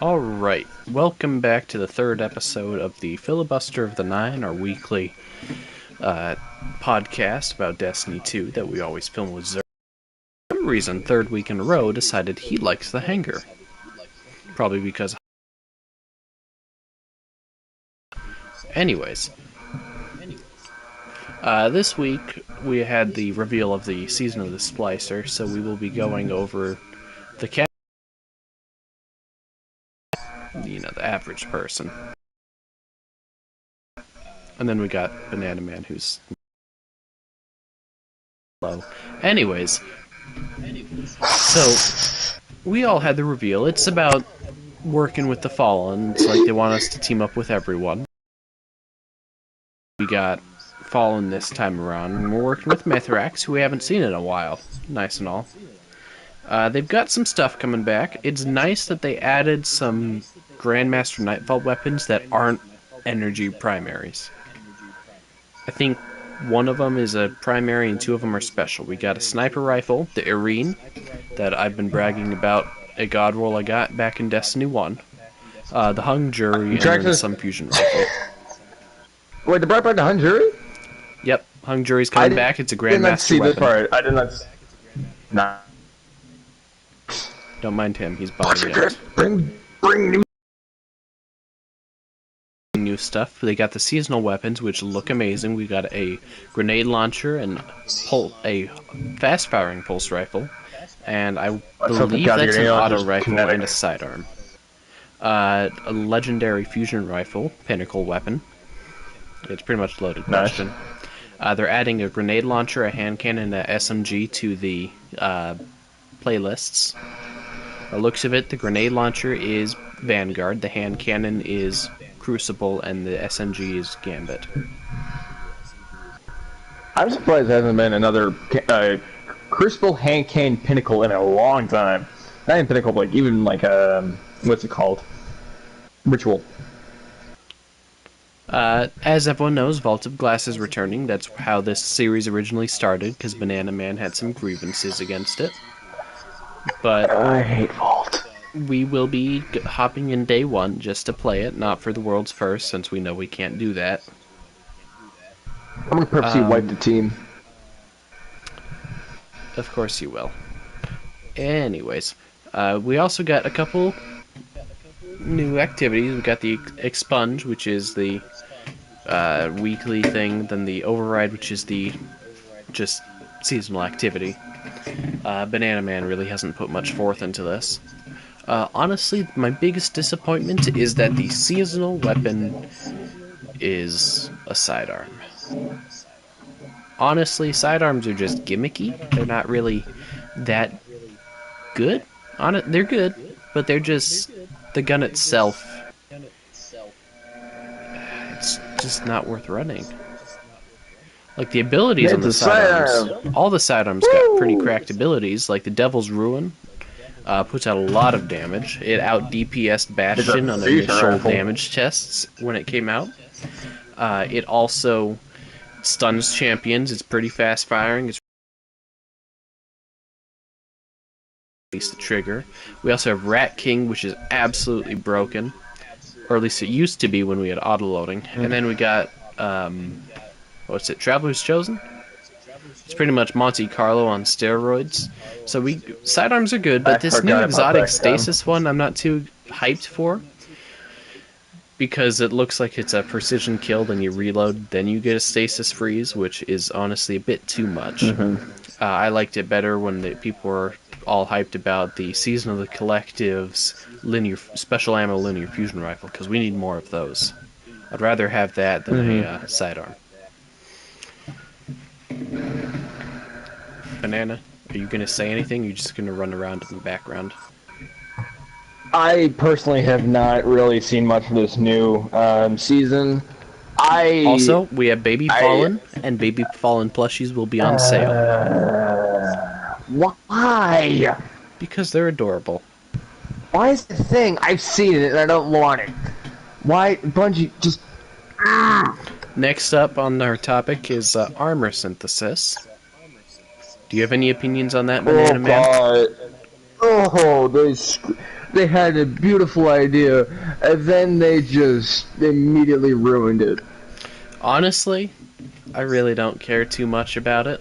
Alright, welcome back to the third episode of the Filibuster of the Nine, our weekly podcast about Destiny 2 that we always film with Zer. For some reason, third week in a row, decided he likes the hanger. Probably because... Anyways. This week, we had the reveal of the season of the Splicer, so we will be going over the the average person. And then we got Banana Man, who's low. Anyways, so we all had the reveal. It's about working with the Fallen. It's like they want us to team up with everyone. We got Fallen this time around, and we're working with Mithrax, who we haven't seen in a while. Nice and all. They've got some stuff coming back. It's nice that they added some Grandmaster Nightfall weapons that aren't energy primaries. I think one of them is a primary and two of them are special. We got a sniper rifle, the Irene, that I've been bragging about a god roll I got back in Destiny 1. The Hung Jury, and then some fusion rifle. Wait, they brought back the Hung Jury? Yep, Hung Jury's coming back. It's a Grandmaster weapon. This part. I did not see. Nah. Don't mind him, he's bothering it. Bring new stuff. They got the seasonal weapons, which look amazing. We got a grenade launcher and a fast-firing pulse rifle, and I believe that's an auto rifle and a sidearm. A legendary fusion rifle, pinnacle weapon. It's pretty much loaded question. They're adding a grenade launcher, a hand cannon, and a SMG to the playlists. By the looks of it, the grenade launcher is Vanguard, the hand cannon is Crucible, and the SMG is Gambit. I'm surprised there hasn't been another Crucible hand cannon pinnacle in a long time. Not even pinnacle, but even what's it called? Ritual. As everyone knows, Vault of Glass is returning. That's how this series originally started, because Banana Man had some grievances against it. But I hate Vault. We will be hopping in day one just to play it, not for the world's first, since we know we can't do that. I'm gonna purposely wipe the team. Of course you will. Anyways, we also got a couple new activities. We got the Expunge, which is the weekly thing, then the Override, which is the just seasonal activity. Banana Man really hasn't put much forth into this. Honestly, my biggest disappointment is that the seasonal weapon is a sidearm. Honestly, sidearms are just gimmicky. They're not really that good. They're good, but they're just... The gun itself... It's just not worth running. Like, the abilities on the sidearms... All the sidearms got pretty cracked abilities, like the Devil's Ruin. Puts out a lot of damage. It out DPS'd Bastion on initial damage tests when it came out. It also stuns champions. It's pretty fast firing. It's release the trigger. We also have Rat King, which is absolutely broken, or at least it used to be when we had auto loading. And then we got what's it? Traveler's Chosen. It's pretty much Monte Carlo on steroids. So sidearms are good, but this new exotic stasis one I'm not too hyped for, because it looks like it's a precision kill, then you reload, then you get a stasis freeze, which is honestly a bit too much. I liked it better when people were all hyped about the Season of the Collective's special ammo linear fusion rifle, because we need more of those. I'd rather have that than a sidearm. Banana, are you going to say anything? Or are you just going to run around in the background? I personally have not really seen much of this new season. Also, we have Baby Fallen, and Baby Fallen plushies will be on sale. Why? Because they're adorable. Why is the thing? I've seen it and I don't want it. Why, Bungie, just... Next up on our topic is armor synthesis. Do you have any opinions on that, Banana Man? God. Oh, They had a beautiful idea, and then they just immediately ruined it. Honestly, I really don't care too much about it.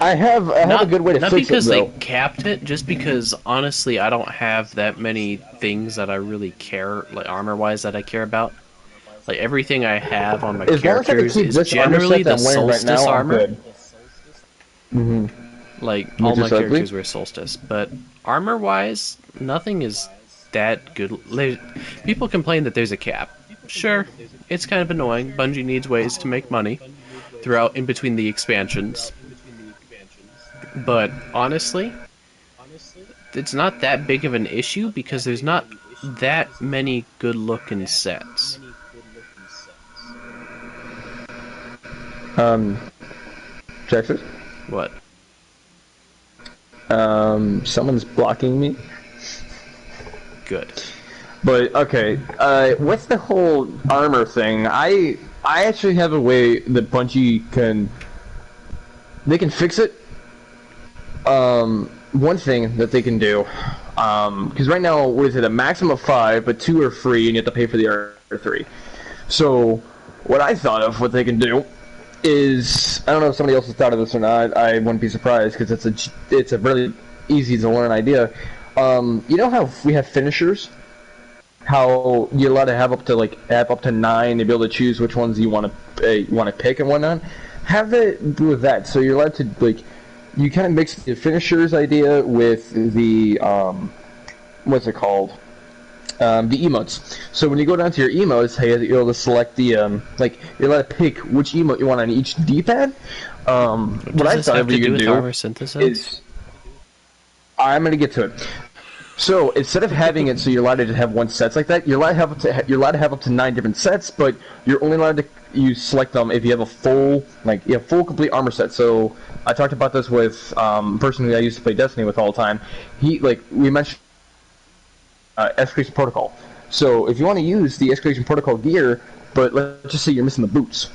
I have a Not good way to not fix it because they though. capped it, just because honestly I don't have that many things that I really care, like armor wise, that I care about. Like everything I have on my As long as I can characters keep is this armor generally set that the I'm wearing right Solstice now, I'm armor. good. Hmm. Like all Which my is ugly. characters wear Solstice, but armor wise, nothing is that good. People complain that there's a cap. Sure, it's kind of annoying. Bungie needs ways to make money throughout in between the expansions. But honestly, it's not that big of an issue because there's not that many good looking sets. Um, Texas. What? Someone's blocking me. Good. But okay, what's the whole armor thing? I actually have a way that Bungie can they can fix it. One thing that they can do, because right now, what is it? A maximum of 5, but 2 are free, and you have to pay for the other 3. So, what I thought of, what they can do, is I don't know if somebody else has thought of this or not. I wouldn't be surprised because it's a really easy to learn idea. You know how we have finishers? How you're allowed to have up to 9 to be able to choose which ones you want to pick and whatnot. Have it with that, so you're allowed to you kind of mix the finishers idea with the what's it called? The emotes. So when you go down to your emotes, hey, you're able to select the you're allowed to pick which emote you want on each D-pad. What What does I this thought have to you do could with do armor synthesis? is I'm gonna get to it. So instead of having it so you're allowed to just have one sets like that, you're allowed to have up to 9 different sets, but you're only allowed to select them if you have a full complete armor set. So I talked about this with a person who I used to play Destiny with all the time. We mentioned Escalation Protocol. So if you want to use the Escalation Protocol gear, but let's just say you're missing the boots,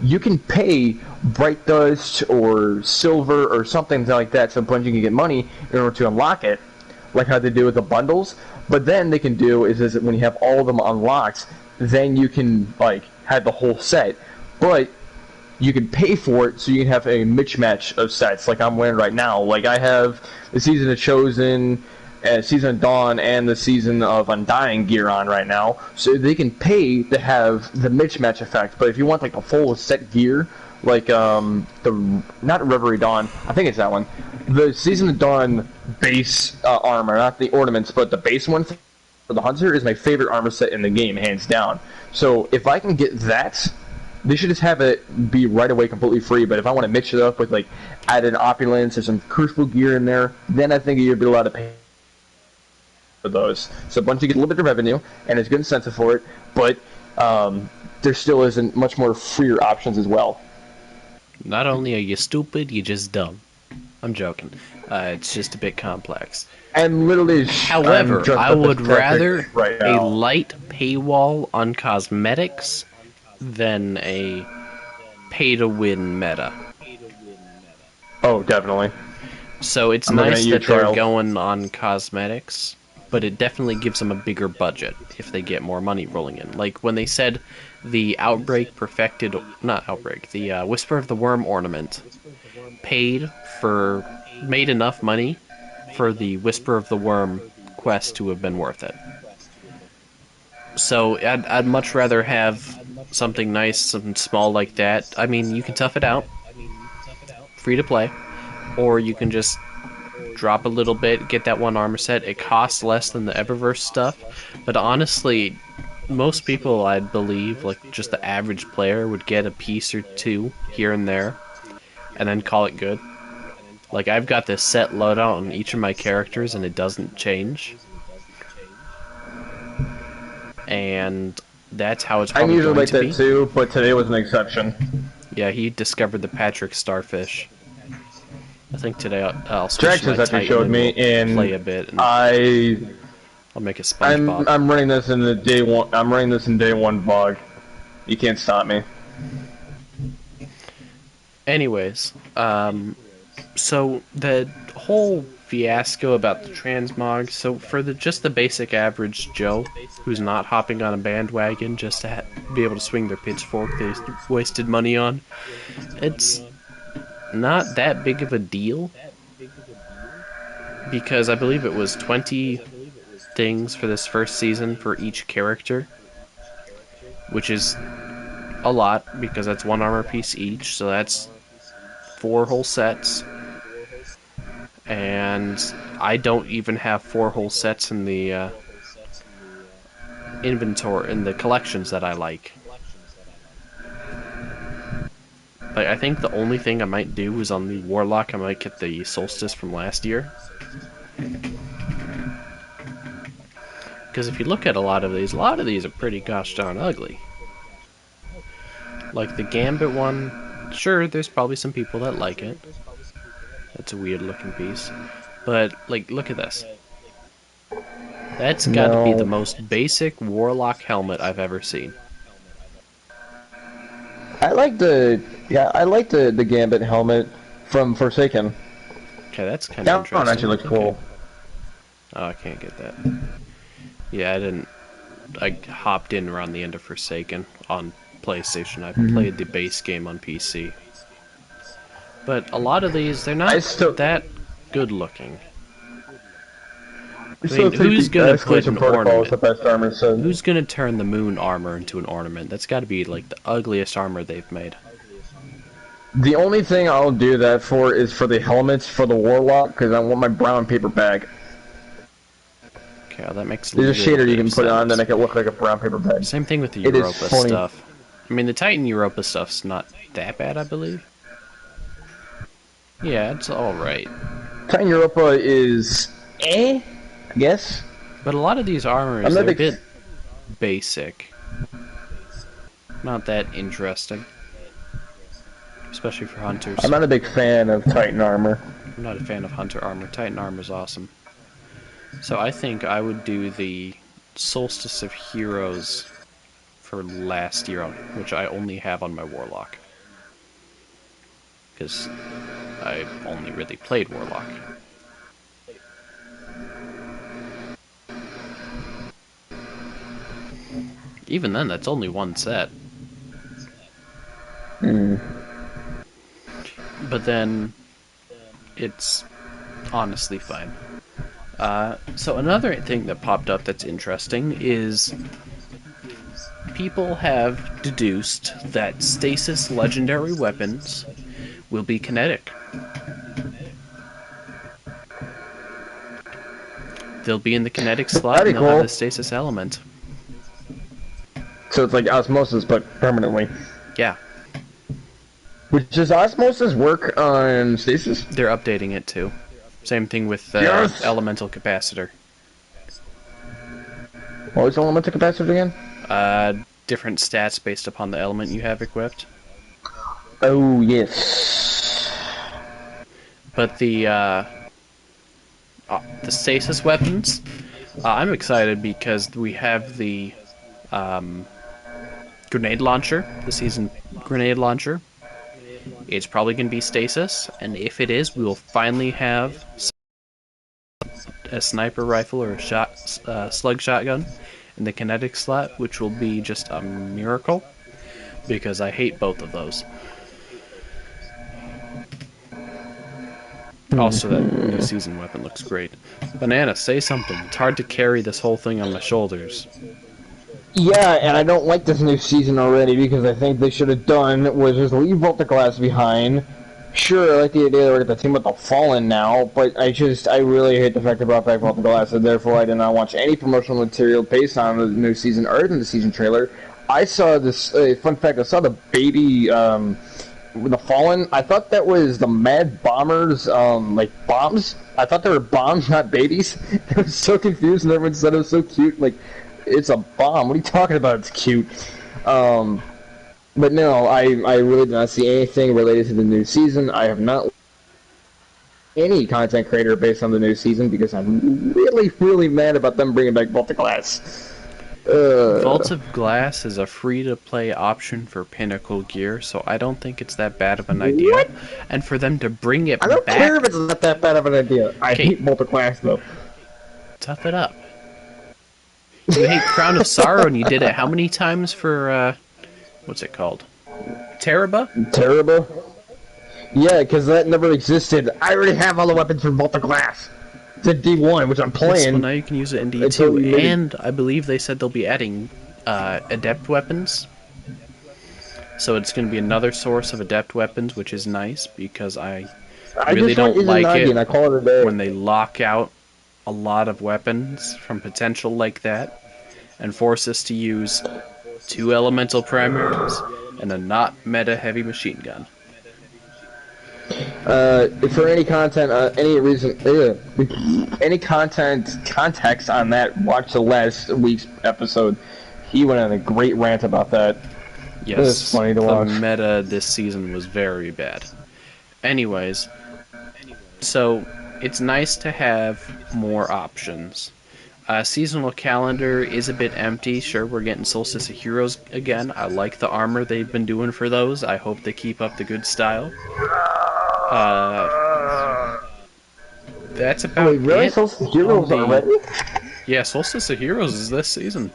you can pay Bright Dust or Silver or something like that so Bungie can get money in order to unlock it, like how they do with the bundles. But then they can do is when you have all of them unlocked, then you can have the whole set. But you can pay for it so you can have a mismatch of sets like I'm wearing right now. Like I have the Season of Chosen, Season of Dawn, and the Season of Undying gear on right now. So they can pay to have the mismatch effect. But if you want the full set gear, the not Reverie Dawn, I think it's that one. The Season of Dawn base armor, not the ornaments, but the base one for the Hunter is my favorite armor set in the game, hands down. So if I can get that, they should just have it be right away completely free. But if I want to mix it up with added opulence or some crucible gear in there, then I think you'd be allowed to pay for those. So Bungie gets a little bit of revenue and is good incentive for it, but there still isn't much more freer options as well. Not only are you stupid, you're just dumb. I'm joking. It's just a bit complex. I'm literally. I'm However, drunk I up this would rather tactic right a now. light paywall on cosmetics than a pay-to-win meta. Oh, definitely. So it's I'm looking at nice you, that they're Trial. going on cosmetics, but it definitely gives them a bigger budget if they get more money rolling in. Like when they said the Outbreak perfected, not Outbreak, the Whisper of the Worm ornament made enough money for the Whisper of the Worm quest to have been worth it. So I'd much rather have something nice, something small like that. I mean, you can tough it out, free to play, or you can just drop a little bit, get that one armor set. It costs less than the Eververse stuff, but honestly, most people, I believe, like just the average player, would get a piece or two here and there, and then call it good. Like I've got this set loadout on each of my characters, and it doesn't change. And that's how it's I'm probably usually going like to that be. too, but today was an exception. Yeah, he discovered the Patrick Starfish. I think today I'll switch to my Jackson's actually Titan showed and me, we'll play and a bit, and I I'll make a I'm SpongeBob. I'm running this in the day one. I'm running this in day one vlog. You can't stop me. Anyways, so the whole fiasco about the transmog. So for just the basic average Joe, who's not hopping on a bandwagon just to be able to swing their pitchfork they wasted money on, it's not that big of a deal because I believe it was 20 things for this first season for each character, which is a lot because that's one armor piece each, so that's 4 whole sets. And I don't even have 4 whole sets in the inventory, in the collections that I like. Like, I think the only thing I might do is on the Warlock, I might get the Solstice from last year. Because if you look at a lot of these are pretty gosh darn ugly. Like the Gambit one, sure, there's probably some people that like it. That's a weird looking piece. But, like, look at this. That's gotta be the most basic Warlock helmet I've ever seen. I like the Gambit helmet from Forsaken. Okay, that's kind of interesting. That one actually looks cool. Oh, I can't get that. Yeah, I hopped in around the end of Forsaken on PlayStation. I played the base game on PC. But a lot of these, they're not that good looking. I mean, who's gonna put an ornament? Who's gonna turn the moon armor into an ornament? That's gotta be like the ugliest armor they've made. The only thing I'll do that for is for the helmets for the Warlock, because I want my brown paper bag. Okay, well, that makes There's a shader you can put on to make it look like a brown paper bag. Same thing with the Europa stuff. I mean, the Titan Europa stuff's not that bad, I believe. Yeah, it's alright. Titan Europa is I guess. But a lot of these armors, they're a bit basic. Not that interesting. Especially for hunters. I'm not a big fan of Titan armor. I'm not a fan of hunter armor. Titan armor's awesome. So I think I would do the Solstice of Heroes for last year, which I only have on my Warlock. Because I only really played Warlock. Even then, that's only one set. But then, it's honestly fine. So another thing that popped up that's interesting is people have deduced that stasis legendary weapons will be kinetic. They'll be in the kinetic slot and they'll have the stasis element. So it's like osmosis, but permanently. Yeah. Does osmosis work on stasis? They're updating it too. Same thing with elemental capacitor. What was elemental capacitor again? Different stats based upon the element you have equipped. Oh, yes. But the stasis weapons, I'm excited because we have the grenade launcher, the season grenade launcher. It's probably going to be stasis, and if it is, we will finally have a sniper rifle or a slug shotgun in the kinetic slot, which will be just a miracle, because I hate both of those. Also, that new season weapon looks great. Banana, say something. It's hard to carry this whole thing on my shoulders. Yeah, and I don't like this new season already because I think they should have done was just leave Vault of Glass behind. Sure, I like the idea that we're at the team with the Fallen now, but I really hate the fact they brought back Vault of Glass, and therefore I did not watch any promotional material based on the new season or in the season trailer. I saw this, fun fact, I saw the baby, with the Fallen. I thought that was the Mad Bombers, like bombs. I thought they were bombs, not babies. I was so confused, and everyone said it was so cute, like, it's a bomb. What are you talking about? It's cute. But no, I really do not see anything related to the new season. I have not any content creator based on the new season because I'm really, really mad about them bringing back Vault of Glass. Uh, Vault of Glass is a free-to-play option for Pinnacle gear, so I don't think it's that bad of an idea. what? And for them to bring I it don't care if back... it's not that bad of an idea. I Okay, hate multi-class though. tough it up. You hate Crown of Sorrow and you did it how many times for, what's it called? Teraba? Terrible. Yeah, because that never existed. I already have all the weapons from multi-class. It's in D1, which I'm Yes, well playing. now you can use it in Until D2, you made it. and I believe they said they'll be adding, adept weapons. So it's going to be another source of adept weapons, which is nice, because I I really just went don't like Izanagi it and I call it a day. when they lock out a lot of weapons from potential like that, and force us to use 2 elemental primaries and a not meta heavy machine gun. For any content, any reason, any context on that, watch the last week's episode. He went on a great rant about that. It was Yes, funny to the watch. meta this season was very bad. Anyways, so it's nice to have more options. Seasonal calendar is a bit empty. Sure, we're getting Solstice of Heroes again. I like the armor they've been doing for those. I hope they keep up the good style. That's about Wait, really? it. Solstice Heroes already? Yeah, Solstice of Heroes is this season.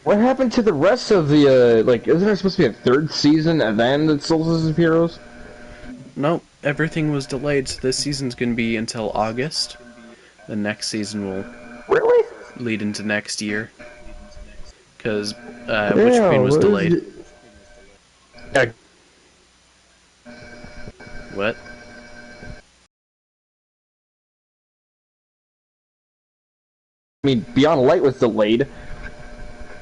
What happened to the rest of the, isn't there supposed to be a third season and then the Solstice of Heroes? Nope, everything was delayed, so this season's going to be until August. The next season will Really? lead into next year. Because Witch Queen was delayed. What? I mean, Beyond Light was delayed.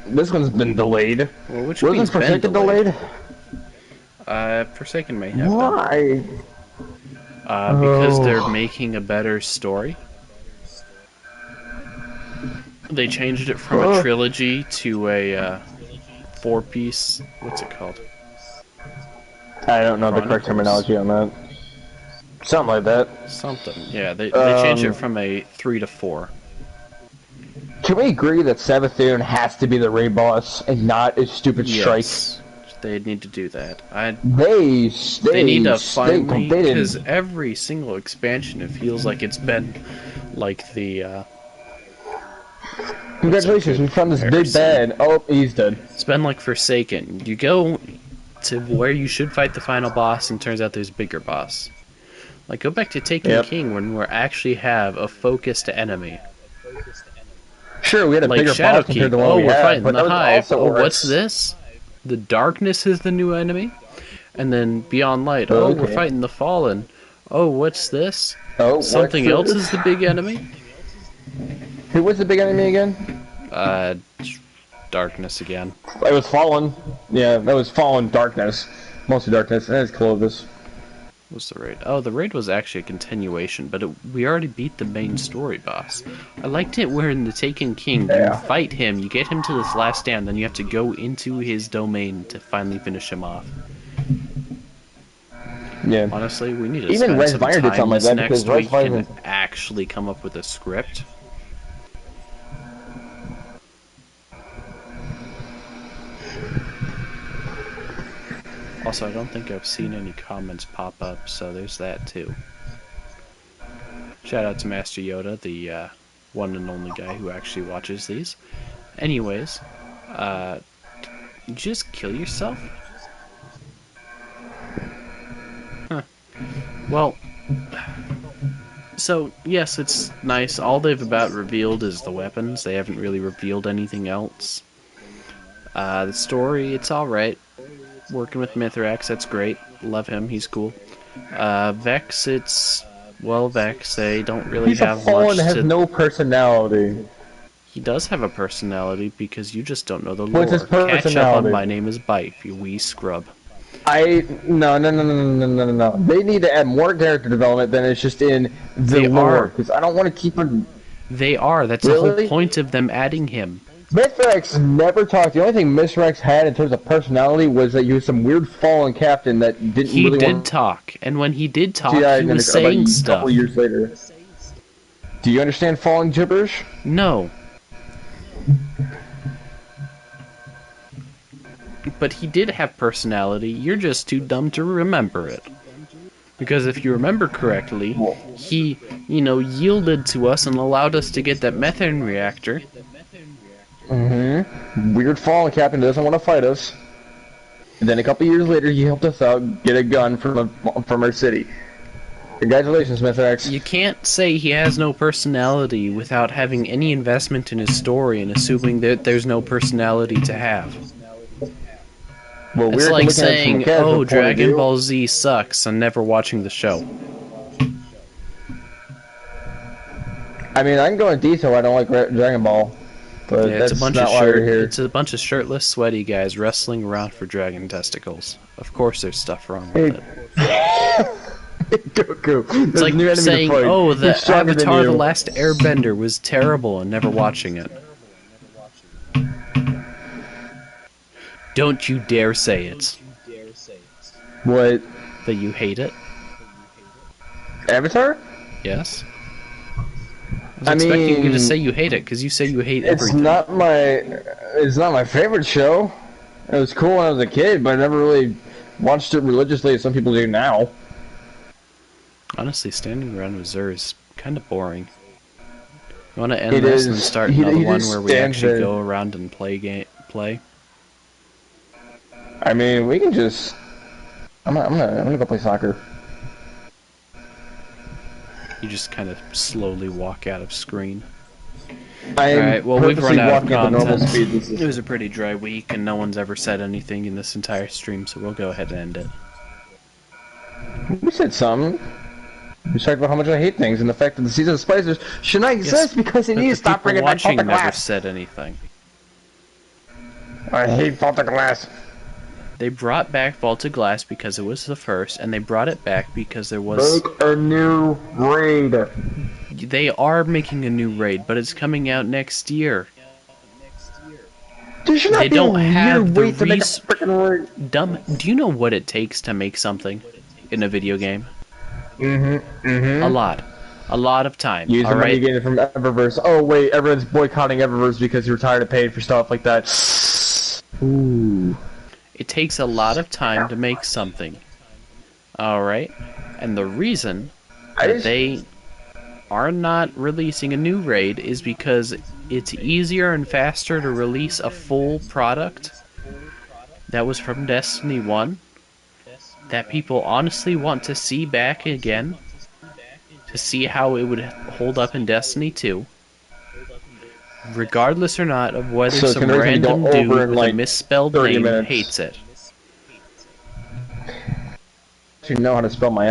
This one's been delayed. Well, Witch Wasn't Queen's been Forsaken delayed. delayed? Forsaken may have been. Why? Because they're making a better story. They changed it from a trilogy to a 4-piece. What's it called? I don't know the correct terminology on that. Something like that. Something. Yeah, they changed it from a 3 to 4. Can we agree that Savathun has to be the raid boss and not a stupid strike? Yes, they need to do that. They need to finally, they didn't. because every single expansion, it feels like it's been like the. Congratulations, we found this big comparison? bad. Oh, he's dead. It's been like Forsaken. You go to where you should fight the final boss, and turns out there's a bigger boss. Like, go back to Taken King when we actually have a focused enemy. Sure, we had a Like bigger boss compared Shadowkeep. to what Oh, we we're had, fighting but the that was Hive. also Oh, worse. what's this? The Darkness is the new enemy? And then Beyond Light. Oh, Okay. we're fighting the Fallen. Oh, what's this? Oh, Something else is the big enemy? Who was the big enemy again? Darkness again. It was Fallen. Yeah, that was Fallen Darkness. Mostly Darkness. And it's Clovis. What's the raid? Oh, the raid was actually a continuation, but we already beat the main story boss. I liked it where in the Taken King, you fight him, you get him to this last stand, then you have to go into his domain to finally finish him off. Yeah. Honestly, we need to Even spend Red some Fire did time something like this that next because Red week Fire and actually come up with a script. Also, I don't think I've seen any comments pop up, so there's that too. Shout out to Master Yoda, the one and only guy who actually watches these. Anyways, you just kill yourself? Huh. Well, so yes, it's nice. All they've about revealed is the weapons. They haven't really revealed anything else. The story, it's alright. Working with Mithrax, that's great. Love him, he's cool. Vex, it's... Well, Vex, they don't really He's a have Fallen much that has to... no personality. He does have a personality because you just don't know the lore. What's his Catch up on personality? My Name is Bite, you wee scrub. No. They need to add more character development than it's just in the They lore. are. Because I don't want to keep him... They are, that's the whole point of them adding him. Mithrax never talked. The only thing Mithrax had in terms of personality was that he was some weird fallen captain that didn't He really did want talk, and when he did talk, to die he in was about saying a stuff. couple years later. Do you understand fallen gibberish? No. but he did have personality. You're just too dumb to remember it. Because if you remember correctly, he, yielded to us and allowed us to get that methane reactor. Weird fallen captain doesn't want to fight us. And then a couple years later, he helped us out get a gun from our city. Congratulations, Mr. X. You can't say he has no personality without having any investment in his story and assuming that there's no personality to have. Well, It's like saying, oh, Dragon Ball Z sucks, and never watching the show. I mean, I can go in detail. I don't like Dragon Ball, but Yeah, that's not why we're here. It's a bunch of shirtless, sweaty guys wrestling around for dragon testicles. Of course, there's stuff wrong with it. Goku. It's like saying, oh, the Avatar: The Last Airbender was terrible, and never watching it. Don't you dare say it. What? That you hate it? Avatar? Yes. I was expecting you to say you hate it, because you say you hate everything. It's not my favorite show. It was cool when I was a kid, but I never really watched it religiously as some people do now. Honestly, standing around with Zur is kind of boring. You want to end this and start another one where we actually go around and play? I mean, we can just. I'm gonna go play soccer. You just kind of slowly walk out of screen. Alright, well, we've run out of content. It was a pretty dry week, and no one's ever said anything in this entire stream, so we'll go ahead and end it. We said something. We talked about how much I hate things, and the fact that the season of Splicers should not exist because they need to stop bringing back Fault to Glass. Never said anything. I hate Fault to Glass. They brought back Vaulted Glass because it was the first, and they brought it back because there was... Make a new raid. They are making a new raid, but it's coming out next year. They don't have the resources. Dumb. Do you know what it takes to make something in a video game? A lot. A lot of time. Use the money you get from Eververse. Oh wait, everyone's boycotting Eververse because you're tired of paying for stuff like that. Ooh. It takes a lot of time to make something. Alright? And the reason that they are not releasing a new raid is because it's easier and faster to release a full product that was from Destiny 1 that people honestly want to see back again to see how it would hold up in Destiny 2. Regardless or not of whether some random dude with a misspelled name hates it. You know how to spell my